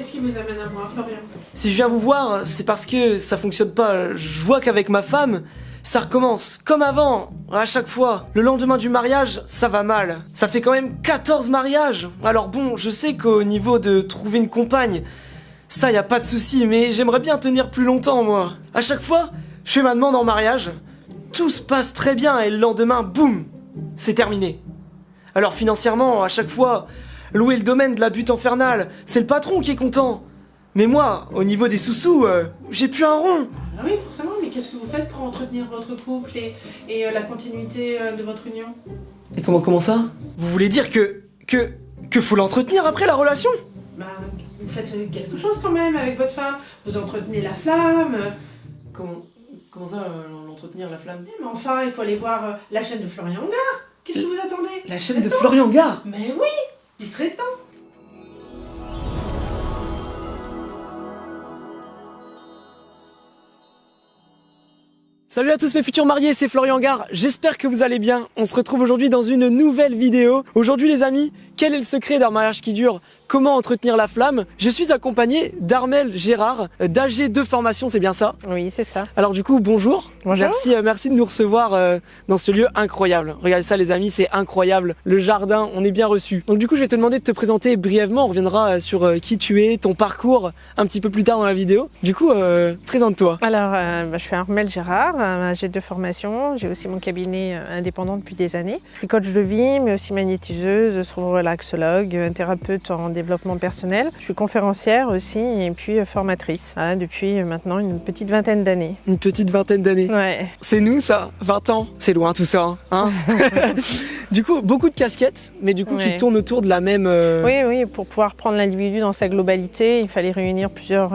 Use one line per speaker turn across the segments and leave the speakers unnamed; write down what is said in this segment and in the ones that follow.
Qu'est-ce qui vous amène à moi, Florian?
Si je viens vous voir, c'est parce que ça fonctionne pas. Je vois qu'avec ma femme, ça recommence comme avant, à chaque fois. Le lendemain du mariage, ça va mal. Ça fait quand même 14 mariages. Alors bon, je sais qu'au niveau de trouver une compagne, ça y a pas de souci, mais j'aimerais bien tenir plus longtemps, moi. À chaque fois, je fais ma demande en mariage, tout se passe très bien et le lendemain, boum, c'est terminé. Alors financièrement, à chaque fois, louer le domaine de la butte infernale, c'est le patron qui est content. Mais moi, au niveau des sous-sous, j'ai plus un rond.
Ah oui, forcément, mais qu'est-ce que vous faites pour entretenir votre couple et la continuité de votre union?
Et comment ça? Vous voulez dire que faut l'entretenir après la relation?
Bah, vous faites quelque chose quand même avec votre femme. Vous entretenez la flamme.
Comment ça, l'entretenir, la flamme?
Mais enfin, il faut aller voir la chaîne de Florian Gard. Qu'est-ce que vous attendez?
La chaîne de Florian Gard?
Mais oui, il serait temps.
Salut à tous mes futurs mariés, c'est Florian Gard, j'espère que vous allez bien. On se retrouve aujourd'hui dans une nouvelle vidéo. Aujourd'hui les amis, quel est le secret d'un mariage qui dure? Comment entretenir la flamme? Je suis accompagné d'Armelle Gérard, d'AG2 Formation, c'est bien ça?
Oui, c'est ça.
Alors du coup, bonjour.
Bonjour.
Merci de nous recevoir dans ce lieu incroyable. Regardez ça les amis, c'est incroyable. Le jardin, on est bien reçus. Donc du coup, je vais te demander de te présenter brièvement. On reviendra sur qui tu es, ton parcours un petit peu plus tard dans la vidéo. Du coup, présente-toi.
Alors, je suis Armelle Gérard, AG2 Formation. J'ai aussi mon cabinet indépendant depuis des années. Je suis coach de vie, mais aussi magnétiseuse, relaxologue, thérapeute en développement personnel. Je suis conférencière aussi et puis formatrice depuis maintenant une petite vingtaine d'années.
Une petite vingtaine d'années.
Ouais.
C'est nous ça, 20 ans. C'est loin tout ça, hein. Du coup, beaucoup de casquettes, mais du coup qui tournent autour de la même...
Oui, pour pouvoir prendre l'individu dans sa globalité, il fallait réunir plusieurs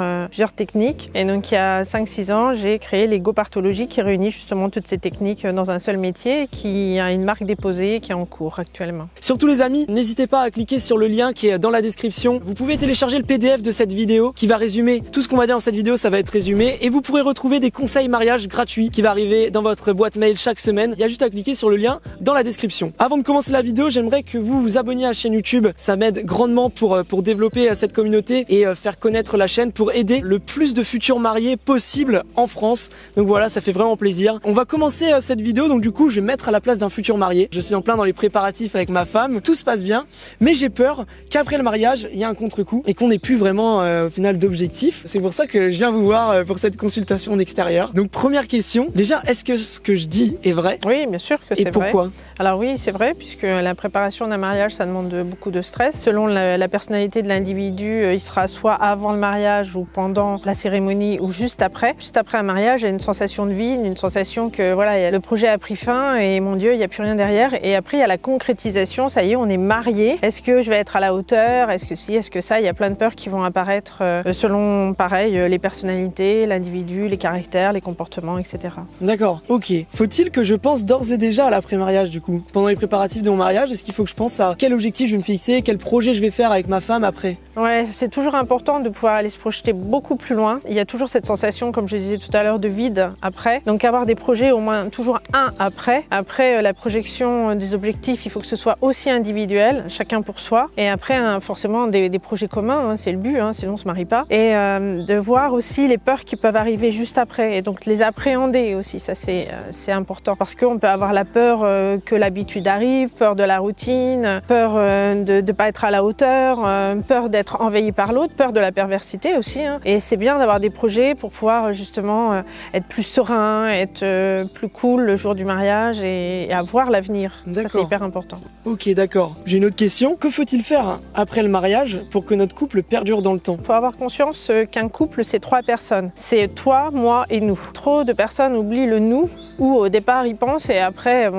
techniques. Et donc il y a 5-6 ans, j'ai créé les GoPartologie qui réunit justement toutes ces techniques dans un seul métier, qui a une marque déposée qui est en cours actuellement.
Surtout les amis, n'hésitez pas à cliquer sur le lien qui est dans la description. Vous pouvez télécharger le PDF de cette vidéo qui va résumer tout ce qu'on va dire dans cette vidéo, ça va être résumé. Et vous pourrez retrouver des conseils mariage gratuits qui va arriver dans votre boîte mail chaque semaine. Il y a juste à cliquer sur le lien dans la description. Avant de commencer la vidéo, j'aimerais que vous vous abonniez à la chaîne YouTube. Ça m'aide grandement pour développer cette communauté et faire connaître la chaîne pour aider le plus de futurs mariés possible en France. Donc voilà, ça fait vraiment plaisir. On va commencer cette vidéo, donc du coup, je vais me mettre à la place d'un futur marié. Je suis en plein dans les préparatifs avec ma femme. Tout se passe bien, mais j'ai peur qu'après le mariage, il y a un contre-coup et qu'on n'ait plus vraiment au final d'objectif. C'est pour ça que je viens vous voir pour cette consultation d'extérieur. Donc première question, déjà est-ce que ce que je dis est vrai?
Oui, bien sûr que c'est vrai.
Et pourquoi?
Alors oui, c'est vrai, puisque la préparation d'un mariage, ça demande beaucoup de stress. Selon la personnalité de l'individu, il sera soit avant le mariage ou pendant la cérémonie ou juste après. Juste après un mariage, il y a une sensation de vide, une sensation que voilà, le projet a pris fin et mon Dieu, il n'y a plus rien derrière. Et après, il y a la concrétisation, ça y est, on est mariés. Est-ce que je vais être à la hauteur? Est-ce que si? Est-ce que ça? Il y a plein de peurs qui vont apparaître selon, pareil, les personnalités, l'individu, les caractères, les comportements, etc. D'accord,
ok. Faut-il que je pense d'ores et déjà à l'après-mariage du coup? Pendant les préparatifs de mon mariage, est-ce qu'il faut que je pense à quel objectif je vais me fixer, quel projet je vais faire avec ma femme après?
Ouais, c'est toujours important de pouvoir aller se projeter beaucoup plus loin. Il y a toujours cette sensation, comme je disais tout à l'heure, de vide après. Donc avoir des projets, au moins toujours un après. Après, la projection des objectifs, il faut que ce soit aussi individuel, chacun pour soi. Et après, forcément, des projets communs, c'est le but, sinon on se marie pas. Et de voir aussi les peurs qui peuvent arriver juste après. Et donc les appréhender aussi, ça c'est important. Parce qu'on peut avoir la peur que l'habitude arrive, peur de la routine, peur de ne pas être à la hauteur, peur d'être envahi par l'autre, peur de la perversité aussi. Et c'est bien d'avoir des projets pour pouvoir justement être plus serein, être plus cool le jour du mariage et avoir l'avenir. Ça, c'est hyper important.
Ok, d'accord. J'ai une autre question. Que faut-il faire après le mariage pour que notre couple perdure dans le temps?
Il faut avoir conscience qu'un couple, c'est 3 personnes. C'est toi, moi et nous. Trop de personnes oublient le nous, où au départ ils pensent et après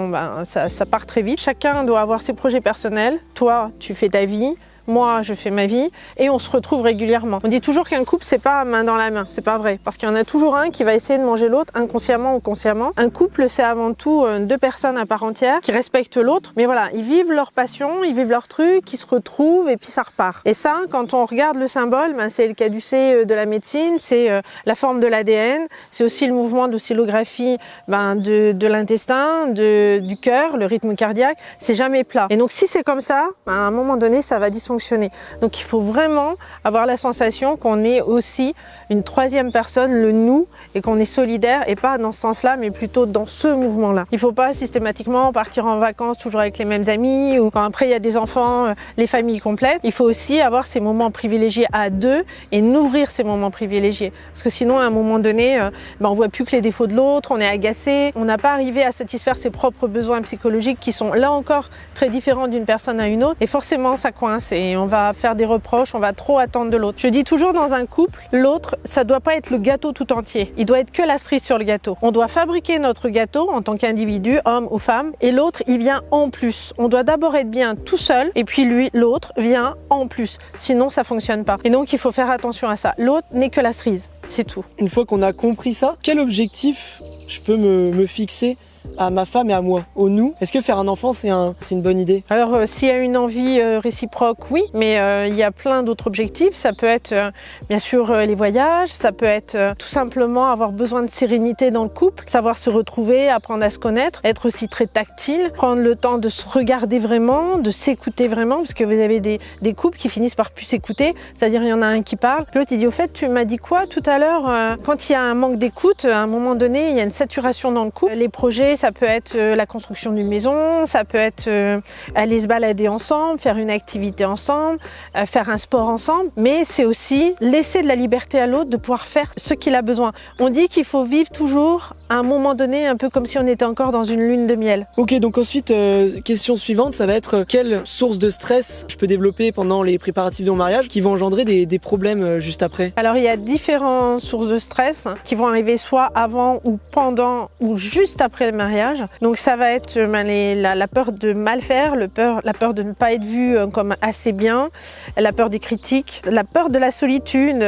ça part très vite. Chacun doit avoir ses projets personnels. Toi, tu fais ta vie. Moi, je fais ma vie et on se retrouve régulièrement. On dit toujours qu'un couple, c'est pas main dans la main. C'est pas vrai. Parce qu'il y en a toujours un qui va essayer de manger l'autre, inconsciemment ou consciemment. Un couple, c'est avant tout 2 personnes à part entière qui respectent l'autre. Mais voilà, ils vivent leur passion, ils vivent leur truc, ils se retrouvent et puis ça repart. Et ça, quand on regarde le symbole, c'est le caducée de la médecine, c'est la forme de l'ADN, c'est aussi le mouvement d'oscillographie de l'intestin, du cœur, le rythme cardiaque. C'est jamais plat. Et donc si c'est comme ça, à un moment donné, ça va dysfonctionner. fonctionner. Donc il faut vraiment avoir la sensation qu'on est aussi une troisième personne, le nous, et qu'on est solidaire, et pas dans ce sens-là, mais plutôt dans ce mouvement-là. Il ne faut pas systématiquement partir en vacances toujours avec les mêmes amis, ou quand après il y a des enfants, les familles complètes. Il faut aussi avoir ces moments privilégiés à deux et nourrir ces moments privilégiés. Parce que sinon, à un moment donné, on voit plus que les défauts de l'autre, on est agacé, on n'a pas arrivé à satisfaire ses propres besoins psychologiques qui sont là encore très différents d'une personne à une autre. Et forcément, ça coince et on va faire des reproches, on va trop attendre de l'autre. Je dis toujours dans un couple, l'autre, ça doit pas être le gâteau tout entier. Il doit être que la cerise sur le gâteau. On doit fabriquer notre gâteau en tant qu'individu, homme ou femme, et l'autre, il vient en plus. On doit d'abord être bien tout seul, et puis lui, l'autre, vient en plus. Sinon, ça fonctionne pas. Et donc, il faut faire attention à ça. L'autre n'est que la cerise, c'est tout.
Une fois qu'on a compris ça, quel objectif je peux me fixer à ma femme et à moi, au nous? Est-ce que faire un enfant, c'est une bonne idée?
Alors, s'il y a une envie réciproque, oui, mais il y a plein d'autres objectifs. Ça peut être, bien sûr, les voyages, ça peut être tout simplement avoir besoin de sérénité dans le couple, savoir se retrouver, apprendre à se connaître, être aussi très tactile, prendre le temps de se regarder vraiment, de s'écouter vraiment, parce que vous avez des couples qui finissent par plus s'écouter, c'est-à-dire il y en a un qui parle, l'autre il dit au fait tu m'as dit quoi tout à l'heure? Quand il y a un manque d'écoute, à un moment donné, il y a une saturation dans le couple. Les projets, ça peut être la construction d'une maison, ça peut être aller se balader ensemble, faire une activité ensemble, faire un sport ensemble, mais c'est aussi laisser de la liberté à l'autre de pouvoir faire ce qu'il a besoin. On dit qu'il faut vivre toujours à un moment donné un peu comme si on était encore dans une lune de miel.
Ok, donc ensuite, question suivante, ça va être quelle source de stress je peux développer pendant les préparatifs de mon mariage qui vont engendrer des problèmes juste après?
Alors il y a différentes sources de stress qui vont arriver soit avant ou pendant ou juste après le mariage. Donc ça va être la peur de mal faire, la peur de ne pas être vu comme assez bien, la peur des critiques, la peur de la solitude.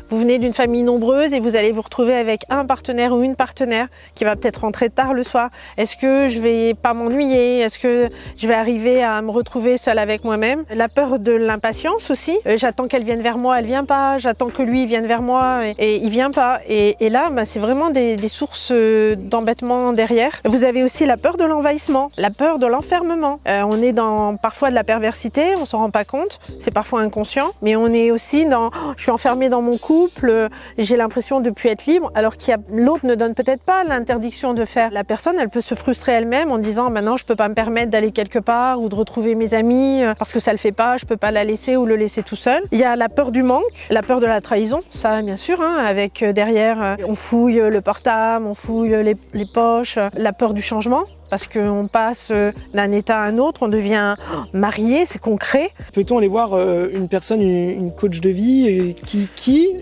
Vous venez d'une famille nombreuse et vous allez vous retrouver avec un partenaire ou une partenaire qui va peut-être rentrer tard le soir. Est-ce que je vais pas m'ennuyer? Est-ce que je vais arriver à me retrouver seule avec moi-même? La peur de l'impatience aussi. J'attends qu'elle vienne vers moi, elle vient pas. J'attends que lui vienne vers moi et il vient pas. Et là, c'est vraiment des sources d'embêtement derrière. Vous avez aussi la peur de l'envahissement, la peur de l'enfermement. On est dans parfois de la perversité, on s'en rend pas compte, c'est parfois inconscient, mais on est aussi dans je suis enfermée dans mon couple, j'ai l'impression de plus être libre, alors qu'il y a l'autre ne donne peut-être pas l'interdiction de faire. La personne, elle peut se frustrer elle-même en disant maintenant je peux pas me permettre d'aller quelque part ou de retrouver mes amis parce que ça le fait pas, je peux pas la laisser ou le laisser tout seul. Il y a la peur du manque, la peur de la trahison, ça bien sûr, avec derrière on fouille le portable, on fouille les poches, la peur du changement. Parce qu'on passe d'un état à un autre, on devient marié, c'est concret.
Peut-on aller voir une personne, une coach de vie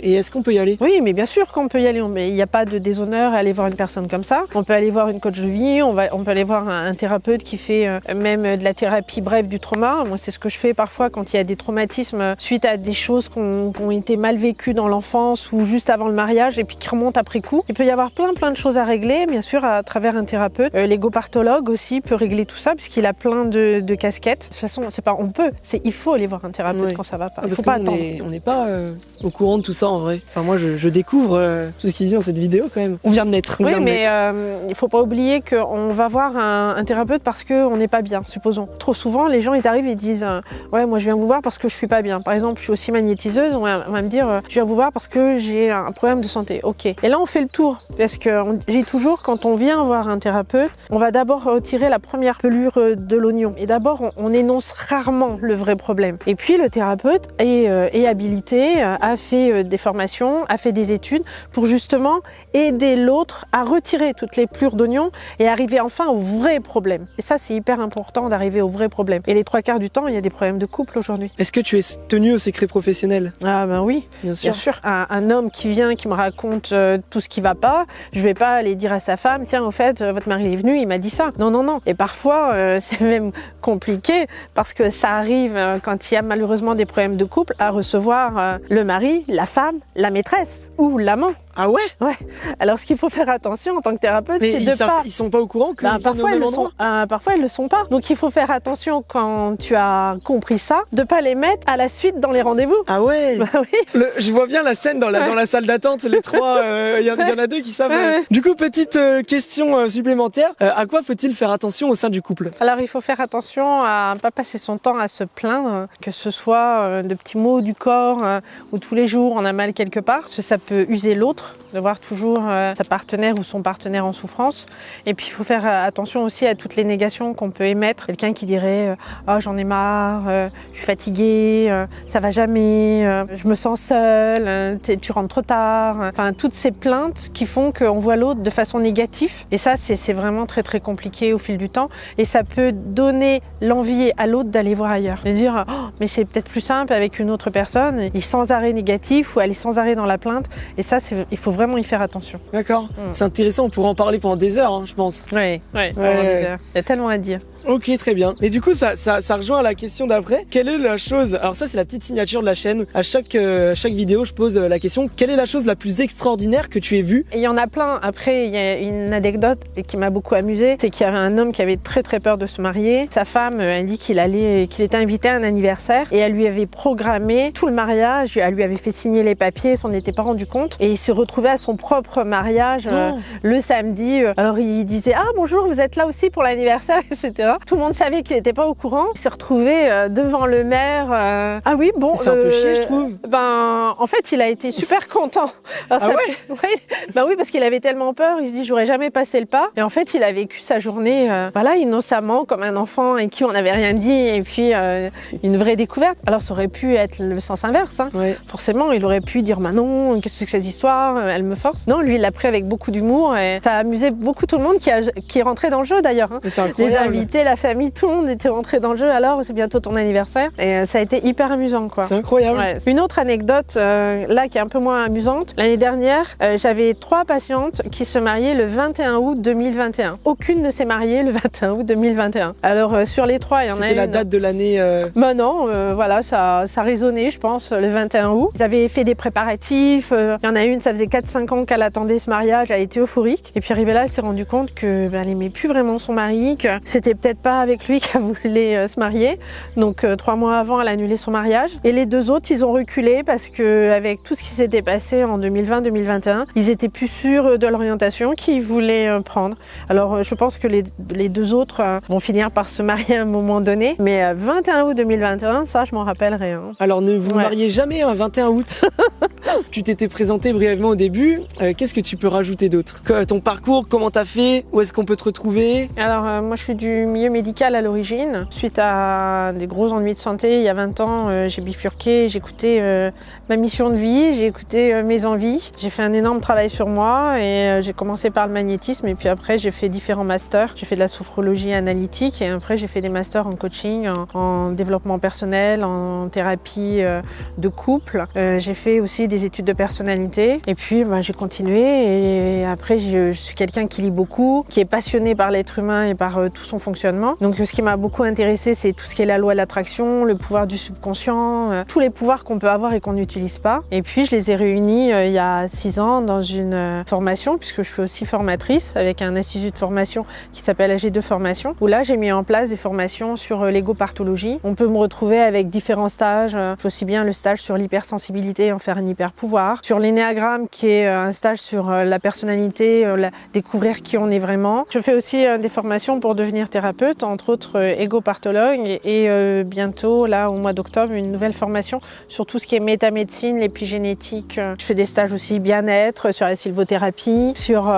et est-ce qu'on peut y aller?
Oui, mais bien sûr qu'on peut y aller. Mais il n'y a pas de déshonneur à aller voir une personne comme ça. On peut aller voir une coach de vie, on peut aller voir un thérapeute qui fait même de la thérapie brève du trauma. Moi, c'est ce que je fais parfois quand il y a des traumatismes suite à des choses qui ont été mal vécues dans l'enfance ou juste avant le mariage et puis qui remontent après coup. Il peut y avoir plein de choses à régler, bien sûr, à travers un thérapeute. L'égopartologue aussi peut régler tout ça puisqu'il a plein de casquettes. De toute façon, c'est pas on peut, c'est il faut aller voir un thérapeute quand ça va pas.
Parce
faut pas attendre.
On n'est pas au courant de tout ça en vrai. Enfin moi je découvre tout ce qu'ils disent dans cette vidéo quand même. On vient de naître.
Il faut pas oublier qu'on va voir un thérapeute parce qu'on n'est pas bien, supposons. Trop souvent, les gens ils arrivent et disent ouais moi je viens vous voir parce que je suis pas bien. Par exemple, je suis aussi magnétiseuse, on va me dire je viens vous voir parce que j'ai un problème de santé. Ok. Et là on fait le tour parce que j'ai toujours quand on vient voir un thérapeute, on va d'abord retirer la première pelure de l'oignon. Et d'abord, on énonce rarement le vrai problème. Et puis, le thérapeute est habilité, a fait des formations, a fait des études pour justement aider l'autre à retirer toutes les pelures d'oignon et arriver enfin au vrai problème. Et ça, c'est hyper important d'arriver au vrai problème. Et les 3/4 du temps, il y a des problèmes de couple aujourd'hui.
Est-ce que tu es tenu au secret professionnel?
Ah ben oui, bien sûr. Un homme qui vient, qui me raconte tout ce qui va pas, je vais pas aller dire à sa femme, tiens, au fait, votre mari est venu, il m'a dit ça. Non. Et parfois, c'est même compliqué parce que ça arrive quand il y a malheureusement des problèmes de couple à recevoir le mari, la femme, la maîtresse ou l'amant.
Ah ouais?
Alors, ce qu'il faut faire attention en tant que thérapeute,
Mais
c'est
ils sont pas au courant que vous
parfois,
au même endroit?
parfois, ils le sont pas. Donc, il faut faire attention quand tu as compris ça, de pas les mettre à la suite dans les rendez-vous.
Ah ouais?
Bah oui.
Je vois bien la scène dans la salle d'attente, les trois, il y en a deux qui savent.
Ouais.
Du coup, petite question supplémentaire, à quoi faut-il faire attention au sein du couple?
Alors, il faut faire attention à pas passer son temps à se plaindre, que ce soit de petits maux du corps ou tous les jours on a mal quelque part, parce que ça peut user l'autre, de voir toujours sa partenaire ou son partenaire en souffrance. Et puis, il faut faire attention aussi à toutes les négations qu'on peut émettre. Quelqu'un qui dirait « Oh, j'en ai marre, je suis fatiguée, ça va jamais, je me sens seule, tu rentres trop tard. » Enfin, toutes ces plaintes qui font qu'on voit l'autre de façon négative. Et ça, c'est vraiment très, très compliqué au fil du temps. Et ça peut donner l'envie à l'autre d'aller voir ailleurs. De dire « Oh, mais c'est peut-être plus simple avec une autre personne. » Il est sans arrêt négatif ou elle est sans arrêt dans la plainte. Et ça, il faut vraiment y faire attention.
D'accord. C'est intéressant, on pourrait en parler pendant des heures, hein, je pense.
Oui,
Ouais.
il y a tellement à dire.
Ok, très bien. Et du coup, ça rejoint à la question d'après. Quelle est la chose... Alors ça, c'est la petite signature de la chaîne. À chaque vidéo, je pose la question. Quelle est la chose la plus extraordinaire que tu aies vue?
Et il y en a plein. Après, il y a une anecdote qui m'a beaucoup amusée. C'est qu'il y avait un homme qui avait très très peur de se marier. Sa femme a dit qu'il était invité à un anniversaire et elle lui avait programmé tout le mariage. Elle lui avait fait signer les papiers, s'en était pas rendu compte. Et il s'est retrouvé à son propre mariage le samedi. Alors il disait « Ah bonjour, vous êtes là aussi pour l'anniversaire ?» etc. Tout le monde savait qu'il n'était pas au courant. Il s'est retrouvé devant le maire. Ah oui, bon.
C'est un peu chier, je trouve.
Ben, en fait, il a été super content. Alors, oui, parce qu'il avait tellement peur. Il se dit, j'aurais jamais passé le pas. Et en fait, il a vécu sa journée, innocemment, comme un enfant et qui on n'avait rien dit. Et puis, une vraie découverte. Alors, ça aurait pu être le sens inverse. Hein.
Ouais.
Forcément, il aurait pu dire, non, qu'est-ce que c'est que cette histoire? Elle me force. Non, lui, il l'a pris avec beaucoup d'humour. Et ça a amusé beaucoup tout le monde qui est rentré dans le jeu, d'ailleurs. Hein.
C'est incroyable.
Les invités, la famille, tout le monde était rentré dans le jeu. Alors, c'est bientôt ton anniversaire. Et ça a été hyper amusant, quoi.
C'est incroyable.
Ouais. Une autre anecdote, là, qui est un peu moins amusante. L'année dernière, j'avais 3 patientes qui se mariaient le 21 août 2021. Aucune ne s'est mariée le 21 août 2021. Alors, sur les 3, il y en a une...
C'était la date de l'année...
Ben non, voilà, ça résonnait, je pense, le 21 août. Ils avaient fait des préparatifs. Il y en a une, ça faisait 4-5 ans qu'elle attendait ce mariage. Elle était euphorique. Et puis, arrivée là, elle s'est rendue compte que elle aimait plus vraiment son mari, que c'était peut-être pas avec lui qu'elle voulait se marier. Donc, 3 mois avant, elle a annulé son mariage. Et les 2 autres, ils ont reculé parce que avec tout ce qui s'était passé en 2020-2021, ils étaient plus sûrs de l'orientation qu'ils voulaient prendre. Alors, je pense que les 2 autres vont finir par se marier à un moment donné. Mais 21 août 2021, ça, je m'en rappellerai. Hein.
Alors, ne vous mariez jamais un 21 août. Tu t'étais présenté brièvement au début. Qu'est-ce que tu peux rajouter d'autre? Ton parcours, comment t'as fait? Où est-ce qu'on peut te retrouver?
Alors, moi, je suis du milieu médical à l'origine. Suite à des gros ennuis de santé, il y a 20 ans, j'ai bifurqué, j'ai écouté ma mission de vie, j'ai écouté mes envies. J'ai fait un énorme travail sur moi et j'ai commencé par le magnétisme et puis après, j'ai fait différents masters. J'ai fait de la sophrologie analytique et après, j'ai fait des masters en coaching, en développement personnel, en thérapie de couple. J'ai fait aussi des études de personnalité et puis j'ai continué et après, je suis quelqu'un qui lit beaucoup, qui est passionné par l'être humain et par tout son fonctionnement. Donc, ce qui m'a beaucoup intéressé, c'est tout ce qui est la loi de l'attraction, le pouvoir du subconscient, tous les pouvoirs qu'on peut avoir et qu'on n'utilise pas. Et puis, je les ai réunis il y a 6 ans dans une formation, puisque je suis aussi formatrice avec un institut de formation qui s'appelle AG2 Formation, où là, j'ai mis en place des formations sur l'égoparthologie. On peut me retrouver avec différents stages. Je fais aussi bien le stage sur l'hypersensibilité, en faire un hyper pouvoir, sur l'énéagramme, qui est un stage sur la personnalité, découvrir qui on est vraiment. Je fais aussi des formations pour devenir thérapeute, entre autres égoparthologue et bientôt, là, au mois d'octobre, une nouvelle formation sur tout ce qui est métamédecine, l'épigénétique. Je fais des stages aussi bien-être, sur la sylvothérapie, sur...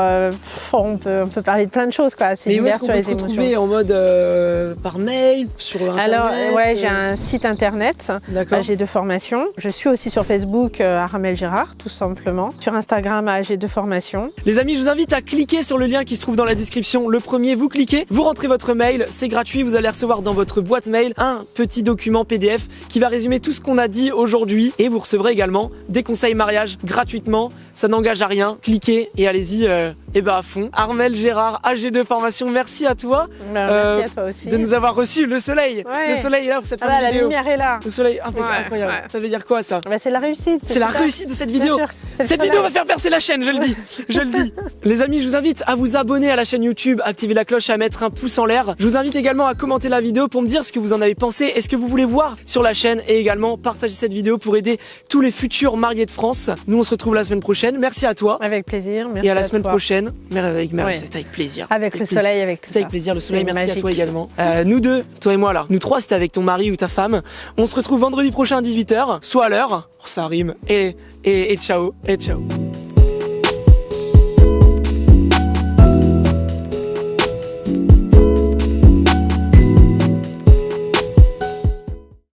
on peut parler de plein de choses, quoi. C'est
mais où est-ce
divers
qu'on
sur
peut
les
te
émotions.
retrouver en mode par mail, sur internet?
Alors, ouais, j'ai un site internet, AG2 Formation. Je suis aussi sur Facebook, Armelle Gérard, tout simplement. Sur Instagram, AG2 Formation.
Les amis, je vous invite à cliquer sur le lien qui se trouve dans la description. Le premier, vous cliquez, vous rentrez votre mail, c'est gratuit, vous allez recevoir dans votre boîte mail un petit document PDF qui va résumer tout ce qu'on a dit aujourd'hui et vous recevrez également des conseils mariage gratuitement, ça n'engage à rien, cliquez et allez-y à fond. Armelle Gérard, AG2 Formation, merci à toi,
Merci à toi aussi.
de nous avoir reçu le soleil.
Ouais.
Le soleil est là pour cette fin de
La
vidéo.
lumière est là.
Le soleil, incroyable.
Ouais.
Ça veut dire quoi ça?
C'est la réussite.
C'est la
ça.
réussite de cette vidéo.
Bien sûr, c'est le
Cette
soleil.
vidéo va faire percer la chaîne, je le dis. Je le dis. Les amis, je vous invite à vous abonner à la chaîne YouTube, activer la cloche et à mettre un pouce en l'air. Je vous invite également à commenter la vidéo pour me dire ce que vous en avez pensé. Est-ce que vous voulez voir sur la chaîne, et également partager cette vidéo pour aider tous les futurs mariés de France. Nous, on se retrouve la semaine prochaine. Merci à toi.
Avec plaisir. Merci
Et à la semaine
toi.
prochaine.
Ouais.
C'était avec plaisir.
Avec
C'était
le
plaisir.
soleil, avec tout
C'était
ça.
avec plaisir, le soleil,
C'est
merci à
magique.
toi également. Nous deux, toi et moi là. Nous trois, c'était avec ton mari ou ta femme. On se retrouve vendredi prochain à 18h, soit à l'heure, ça rime, et ciao, et ciao.